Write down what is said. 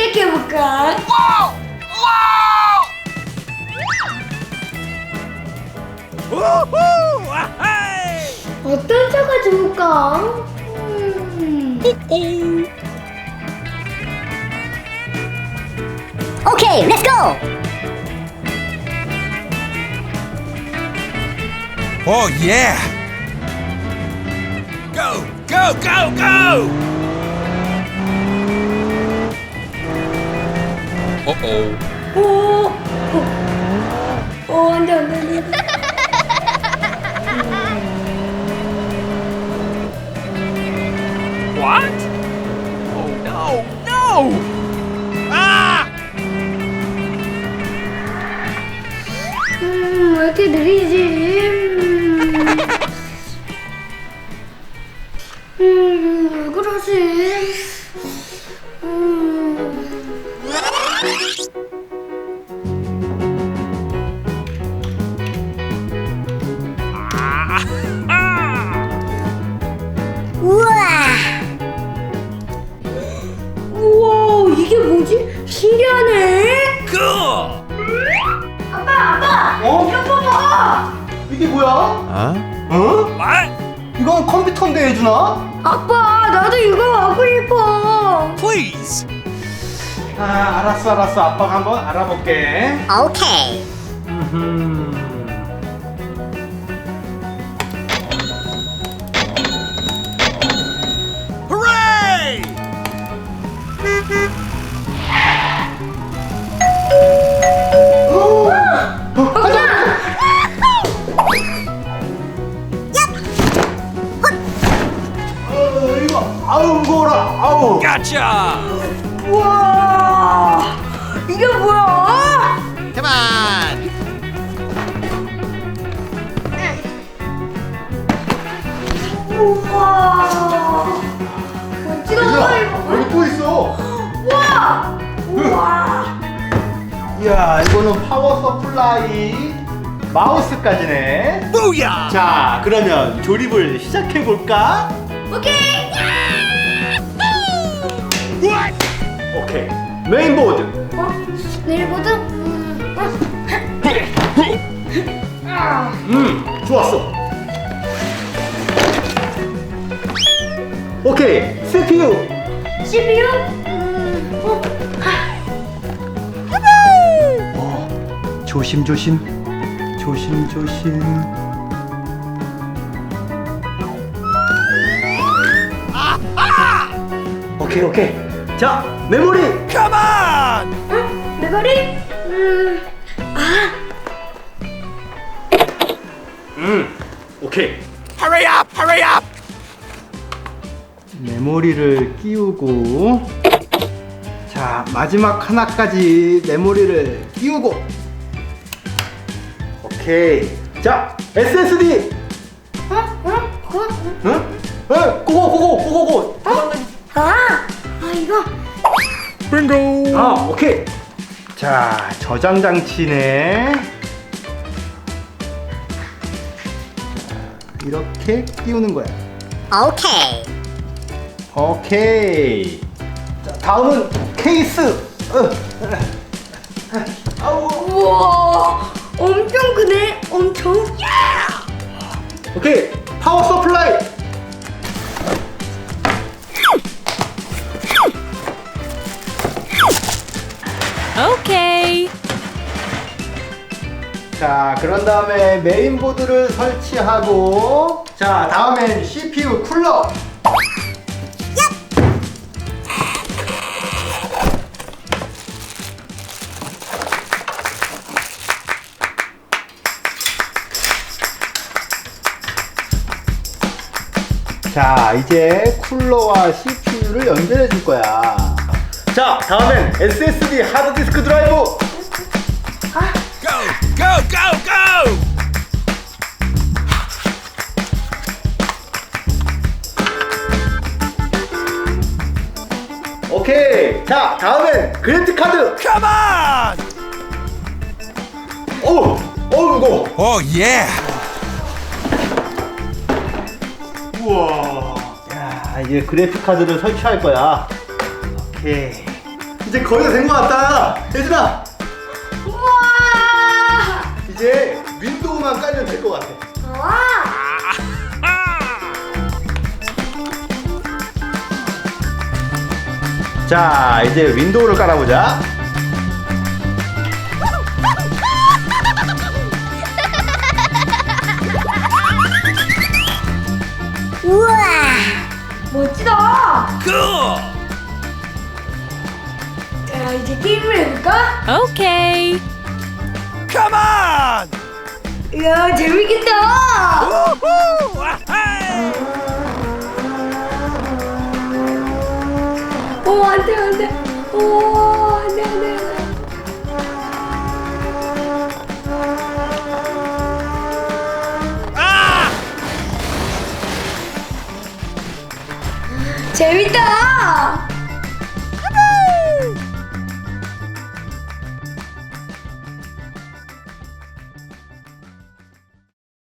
시작해볼까? 어떤 차가 좋을까? Okay, let's go! Oh yeah! Go, go, go, go! Uh-oh. 안돼 안돼. What? Oh no, no! Ah! 왜 이렇게 느리지? 왜 그러지? 우와! 우와, 이게 뭐지? 신기하네. Cool! 아빠, 어? 이거 봐봐. 이게 뭐야? 어? What? 이건 컴퓨터인데 해주나? 아빠, 나도 이거 하고 싶어. Please! 아, 알았어. 아빠가 한번 알아볼게. Okay. Hooray! 가자! 이거 아우 무거워라. 아우. Gotcha! 우와, 이게 뭐야? Come on! 우와, 멋지다 얘들아, 이거. 여기 또 있어. 우와, 우와. 이야, 이거는 파워 서플라이 마우스까지네. Booyah! 자, 그러면 조립을 시작해 볼까? 오케이. What? 오케이. 메인보드. 내일보드? 좋았어. 오케이. CPU. CPU? 조심조심. 조심조심. 오케이. 자, 메모리. Come on! 메모리? 오케이. Hurry up! Hurry up! 메모리를 끼우고. 자, 마지막 하나까지 메모리를 끼우고. 오케이. 자, SSD. 응? 고고. 이거. Bingo! 아, 오케이. 자, 저장 장치네. 자, 이렇게 끼우는 거야. Okay. 오케이. 자, 다음은 케이스. 아우. 우와, 엄청 크네. 엄청. 오케이. 파워 서플라이. Okay. 자, 그런 다음에 메인보드를 설치하고. 자, 다음엔 CPU 쿨러. 자, 이제 쿨러와 CPU를 연결해 줄 거야. 자, 다음엔 SSD 하드디스크 드라이브. Go, go, go, go! 오케이. 자, 다음엔 그래픽 카드. Come on! 어우, 무거워. Oh yeah! 우와. 야, 이제 그래픽 카드를 설치할 거야. 오케이. 이제 거의 다 된 것 같다. 예준아, 우와. 이제 윈도우만 깔면 될 것 같아. 와. 자, 이제 윈도우를 깔아보자. 우와. 멋지다. Cool. 자, 이제 게임을 해볼까? Okay. Come on. 이야, 재밌겠다. Woohoo. Hey. 오, 안 돼, 안 돼. 오, 안 돼, 안 돼, 안 돼. Ah. 재밌다.